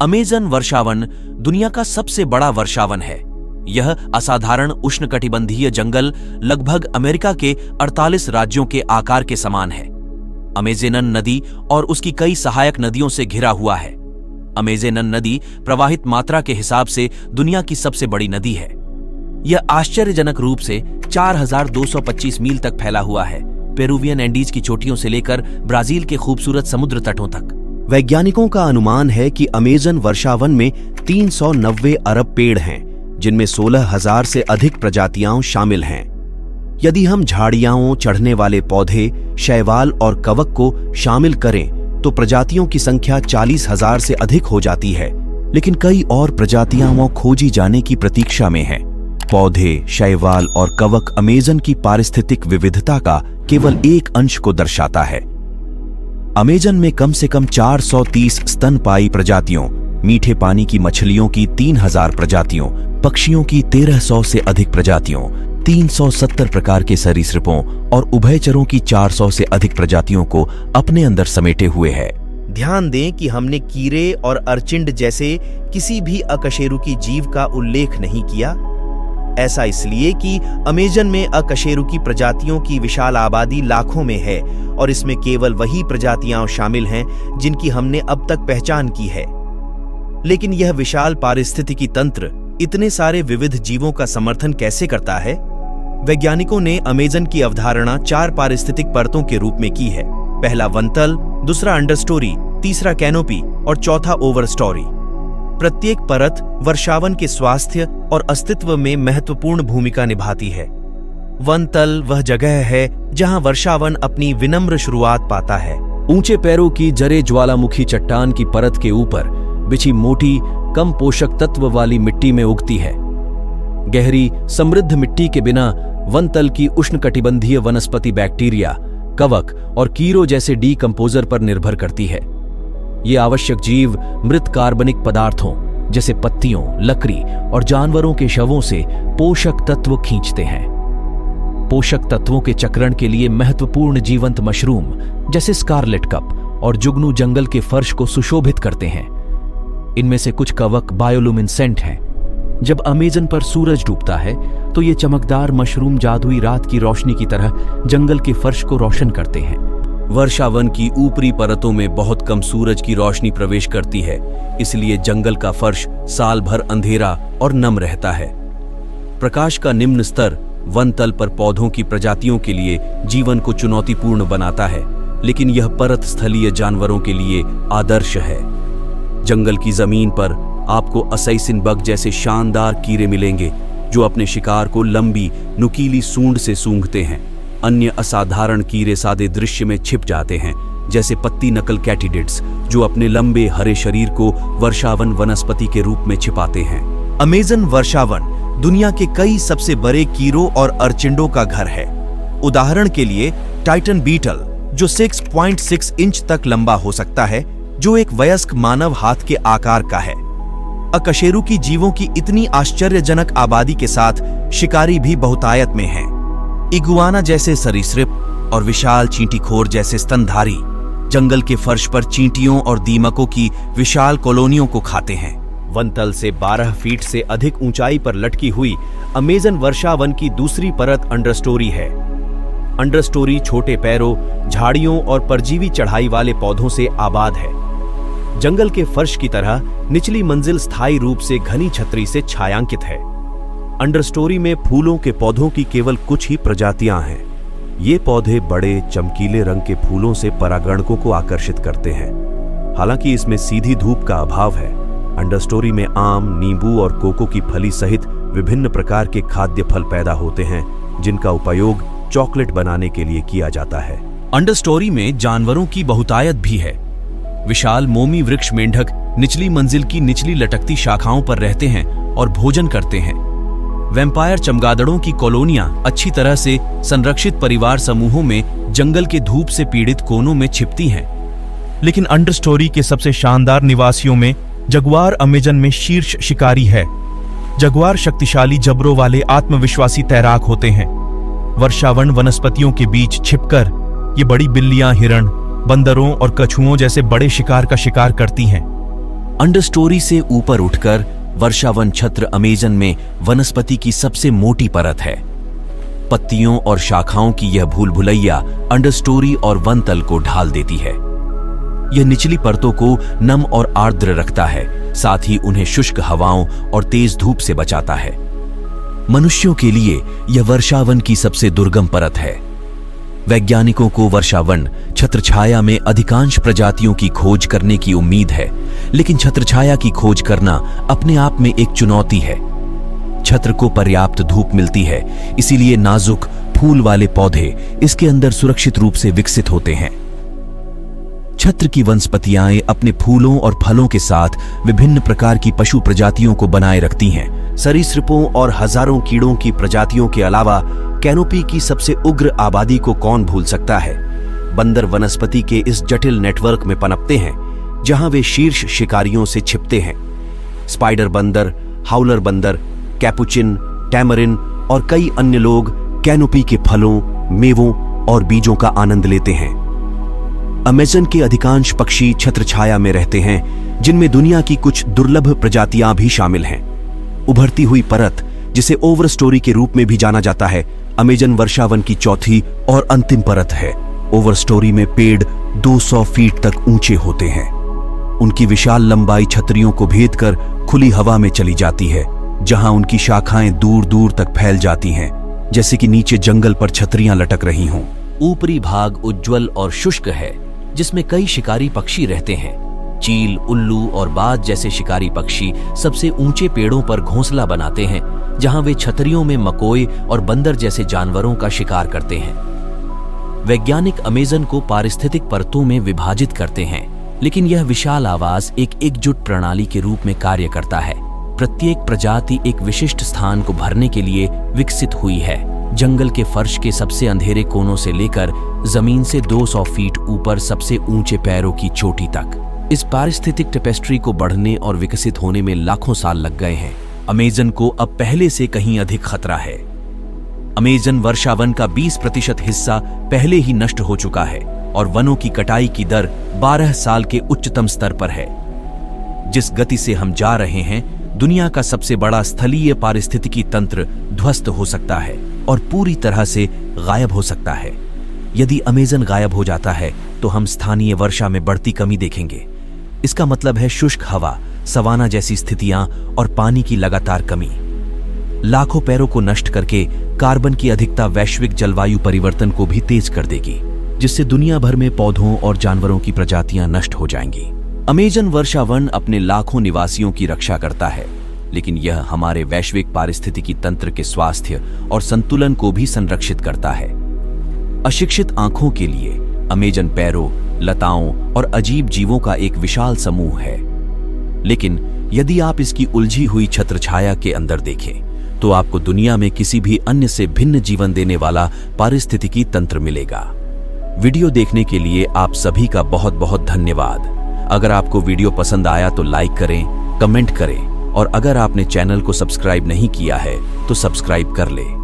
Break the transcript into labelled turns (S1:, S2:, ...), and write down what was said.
S1: Amazon वर्षावन दुनिया का सबसे बड़ा वर्षावन है। यह असाधारण उष्णकटिबंधीय जंगल लगभग अमेरिका के 48 राज्यों के आकार के समान है। अमेज़न नदी और उसकी कई सहायक नदियों से घिरा हुआ है। अमेज़न नदी प्रवाहित मात्रा के हिसाब से दुनिया की सबसे बड़ी नदी है। यह आश्चर्यजनक रूप से 4225 मील तक फैला हुआ है, पेरुवियन एंडीज की चोटियों से लेकर ब्राजील के खूबसूरत समुद्र तटों तक।
S2: वैज्ञानिकों का अनुमान है कि अमेज़न वर्षावन में 390 अरब पेड़ हैं, जिनमें 16,000 से अधिक प्रजातियां शामिल हैं। यदि हम झाड़ियों, चढ़ने वाले पौधे, शैवाल और कवक को शामिल करें तो प्रजातियों की संख्या 40,000 से अधिक हो जाती है। लेकिन कई और प्रजातियां खोजी जाने की प्रतीक्षा में हैं। पौधे, शैवाल और कवक अमेज़न की पारिस्थितिक विविधता का केवल एक अंश को दर्शाता है। अमेज़न में कम से कम 430 स्तनपायी प्रजातियों, मीठे पानी की मछलियों की 3000 प्रजातियों, पक्षियों की 1300 से अधिक प्रजातियों, 370 प्रकार के सरीसृपों और उभयचरों की 400 से अधिक प्रजातियों को अपने अंदर समेटे हुए है।
S3: ध्यान दें कि हमने कीड़े और अर्चिंड जैसे किसी भी अकशेरुकी जीव का उल्लेख नहीं किया। ऐसा इसलिए कि अमेज़न में अकशेरुकी प्रजातियों की विशाल आबादी लाखों में है और इसमें केवल वही प्रजातियां शामिल हैं जिनकी हमने अब तक पहचान की है। लेकिन यह विशाल पारिस्थितिकी तंत्र इतने सारे विविध जीवों का समर्थन कैसे करता है? वैज्ञानिकों ने अमेज़न की अवधारणा 4 पारिस्थितिक परतों के रूप में की है। पहला वनतल, दूसरा अंडरस्टोरी, तीसरा कैनोपी और चौथा ओवरस्टोरी। प्रत्येक परत वर्षावन के स्वास्थ्य और अस्तित्व में महत्वपूर्ण भूमिका निभाती है। वनतल वह जगह है जहां वर्षावन अपनी विनम्र शुरुआत पाता है।
S2: ऊंचे पैरों की जरे ज्वालामुखी चट्टान की परत के ऊपर बिछी मोटी, कम पोषक तत्व वाली मिट्टी में उगती है। गहरी, समृद्ध मिट्टी के बिना वनतल की उष्णकटिबंधीय वनस्पति बैक्टीरिया, कवक और कीड़ों जैसे डीकंपोजर पर निर्भर करती है। ये आवश्यक जीव मृत कार्बनिक पदार्थों जैसे पत्तियों, लकड़ी और जानवरों के शवों से पोषक तत्व खींचते हैं। पोषक तत्वों के चक्रण के लिए महत्वपूर्ण जीवंत मशरूम जैसे स्कारलेट कप और जुगनू जंगल के फर्श को सुशोभित करते हैं। इनमें से कुछ कवक बायोलुमिनेसेंट हैं। जब अमेज़न पर सूरज डूबता है तो ये चमकदार मशरूम जादुई रात की रोशनी की तरह जंगल के फर्श को रोशन करते हैं।
S1: वर्षावन की ऊपरी परतों में बहुत कम सूरज की रोशनी प्रवेश करती है, इसलिए जंगल का फर्श साल भर अंधेरा और नम रहता है। प्रकाश का निम्न स्तर वनतल पर पौधों की प्रजातियों के लिए जीवन को चुनौतीपूर्ण बनाता है, लेकिन यह परत स्थलीय जानवरों के लिए आदर्श है। जंगल की जमीन पर आपको असैसिन बग जैसे शानदार कीड़े मिलेंगे जो अपने शिकार को लंबी, नुकीली सूंड से सूंघते हैं। अन्य असाधारण कीड़े सादे दृश्य में छिप जाते हैं, जैसे पत्ती नकल कैटिडिड्स, जो अपने लंबे हरे शरीर को वर्षावन वनस्पति के रूप में छिपाते हैं।
S3: अमेज़न वर्षावन दुनिया के कई सबसे बड़े कीड़ों और अर्चिंडों का घर है। उदाहरण के लिए टाइटन बीटल, जो 6.6 इंच तक लंबा हो सकता है, जो एक वयस्क मानव हाथ के आकार का है। अकशेरुकी जीवों की इतनी आश्चर्यजनक आबादी के साथ शिकारी भी बहुतायत में हैं। इगुआना जैसे सरीसृप और विशाल चींटीखोर जैसे स्तनधारी जंगल के फर्श पर चींटियों और दीमकों की विशाल कॉलोनियों को खाते हैं। वनतल से 12 फीट से अधिक ऊंचाई पर लटकी हुई अमेज़न वर्षावन की दूसरी परत अंडरस्टोरी है। अंडरस्टोरी छोटे पैरों, झाड़ियों और परजीवी चढ़ाई वाले पौधों से आबाद है। जंगल के फर्श की तरह निचली मंजिल स्थायी रूप से घनी छतरी से छायांकित है। अंडरस्टोरी में फूलों के पौधों की केवल कुछ ही प्रजातियां हैं। ये पौधे बड़े, चमकीले रंग के फूलों से परागणकों को आकर्षित करते हैं। हालांकि इसमें सीधी धूप का अभाव है। अंडरस्टोरी में आम, नींबू और कोको की फली सहित विभिन्न प्रकार के खाद्य फल पैदा होते हैं, जिनका उपयोग चॉकलेट बनाने के लिए किया जाता है।
S1: अंडरस्टोरी में जानवरों की बहुतायत भी है। विशाल मोमी वृक्ष मेंढक निचली मंजिल की निचली लटकती शाखाओं पर रहते हैं और भोजन करते हैं। वैम्पायर चमगादड़ों की कॉलोनियां अच्छी तरह से संरक्षित परिवार समूहों में जंगल के धूप से पीड़ित कोनों में छिपती हैं।
S4: लेकिन अंडरस्टोरी के सबसे शानदार निवासियों में जगुआर अमेज़न में शीर्ष शिकारी है। जगुआर शक्तिशाली जबड़ों वाले आत्मविश्वासी तैराक होते हैं। वर्षावन वनस्पतियों के बीच छिपकर ये बड़ी बिल्लियां हिरण, बंदरों और कछुओं जैसे बड़े शिकार का शिकार करती हैं।
S2: अंडरस्टोरी से ऊपर उठकर वर्षावन छत्र अमेजन में वनस्पति की सबसे मोटी परत है। पत्तियों और शाखाओं की यह भूल भुलैया अंडरस्टोरी और वन तल को ढाल देती है। यह निचली परतों को नम और आर्द्र रखता है, साथ ही उन्हें शुष्क हवाओं और तेज धूप से बचाता है। मनुष्यों के लिए यह वर्षावन की सबसे दुर्गम परत है। वैज्ञानिकों को वर्षावन छत्रछाया में अधिकांश प्रजातियों की खोज करने की उम्मीद है, लेकिन छत्रछाया की खोज करना अपने आप में एक चुनौती है। छत्र को पर्याप्त धूप मिलती है, इसीलिए नाजुक फूल वाले पौधे इसके अंदर सुरक्षित रूप से विकसित होते हैं। छत्र की वनस्पतियां अपने फूलों और फलों के साथ विभिन्न प्रकार की पशु प्रजातियों को बनाए रखती हैं। सरीसृपों और हजारों कीड़ों की प्रजातियों के अलावा कैनोपी की सबसे उग्र आबादी को कौन भूल सकता है। बंदर वनस्पति के इस जटिल नेटवर्क में पनपते हैं, जहां वे शीर्ष शिकारियों से छिपते हैं। स्पाइडर बंदर, हाउलर बंदर, कैपुचिन, टैमरिन और कई अन्य लोग कैनोपी के फलों, मेवों और बीजों का आनंद लेते हैं। अमेज़न के अधिकांश पक्षी छत्रछाया में रहते हैं, जिनमें दुनिया की कुछ दुर्लभ प्रजातियां भी शामिल हैं। उभरती हुई परत, जिसे ओवरस्टोरी के रूप में भी जाना जाता है, अमेज़न वर्षावन की चौथी और अंतिम परत है। ओवरस्टोरी में पेड़ 200 फीट तक ऊंचे होते हैं। उनकी विशाल लंबाई छतरियों को भेद कर खुली हवा में चली जाती है, जहां उनकी शाखाएं दूर दूर तक फैल जाती हैं, जैसे कि नीचे जंगल पर छतरियां लटक रही हों।
S1: ऊपरी भाग उज्ज्वल और शुष्क है, जिसमें कई शिकारी पक्षी रहते हैं। चील, उल्लू और बाज जैसे शिकारी पक्षी सबसे ऊंचे पेड़ों पर घोंसला बनाते हैं, जहां वे छतरियों में मकोए और बंदर जैसे जानवरों का शिकार करते हैं। वैज्ञानिक अमेज़न को पारिस्थितिक परतों में विभाजित करते हैं, लेकिन यह विशाल आवाज एक एकजुट प्रणाली के रूप में कार्य करता है। प्रत्येक प्रजाति एक विशिष्ट स्थान को भरने के लिए विकसित हुई है। जंगल के फर्श के सबसे अंधेरे कोनों से लेकर जमीन से 200 फीट ऊपर सबसे ऊंचे पैरों की चोटी तक। इस पारिस्थितिक टेपेस्ट्री को बढ़ने और विकसित होने में लाखों साल लग गए हैं। अमेज़न को अब पहले से कहीं अधिक खतरा है। अमेज़न वर्षावन का 20% हिस्सा पहले ही नष्ट हो चुका है और वनों की कटाई की दर 12 साल के उच्चतम स्तर पर है। जिस गति से हम जा रहे हैं, दुनिया का सबसे बड़ा स्थलीय पारिस्थितिकी तंत्र ध्वस्त हो सकता है और पूरी तरह से गायब हो सकता है। यदि अमेज़न गायब हो जाता है, तो हम स्थानीय वर्षा में बढ़ती कमी देखेंगे। इसका मतलब है शुष्क हवा, सवाना जैसी स्थितियां और पानी की लगातार कमी। लाखों पेड़ों को नष्ट करके कार्बन की अधिकता वैश्विक जलवायु परिवर्तन को भी तेज कर देगी, जिससे दुनिया भर में पौधों और जानवरों की प्रजातियां नष्ट हो जाएंगी। अमेज़न वर्षावन अपने लाखों निवासियों की रक्षा करता है, लेकिन यह हमारे वैश्विक पारिस्थितिकी तंत्र के स्वास्थ्य और संतुलन को भी संरक्षित करता है। अशिक्षित आंखों के लिए अमेज़न पेड़ों, लताओं और अजीब जीवों का एक विशाल समूह है, लेकिन यदि आप इसकी उलझी हुई छत्रछाया के अंदर देखें, तो आपको दुनिया में किसी भी अन्य से भिन्न जीवन देने वाला पारिस्थितिकी तंत्र मिलेगा। वीडियो देखने के लिए आप सभी का बहुत बहुत धन्यवाद। अगर आपको वीडियो पसंद आया तो लाइक करें, कमेंट करें और अगर आपने चैनल को सब्सक्राइब नहीं किया है तो सब्सक्राइब कर लें।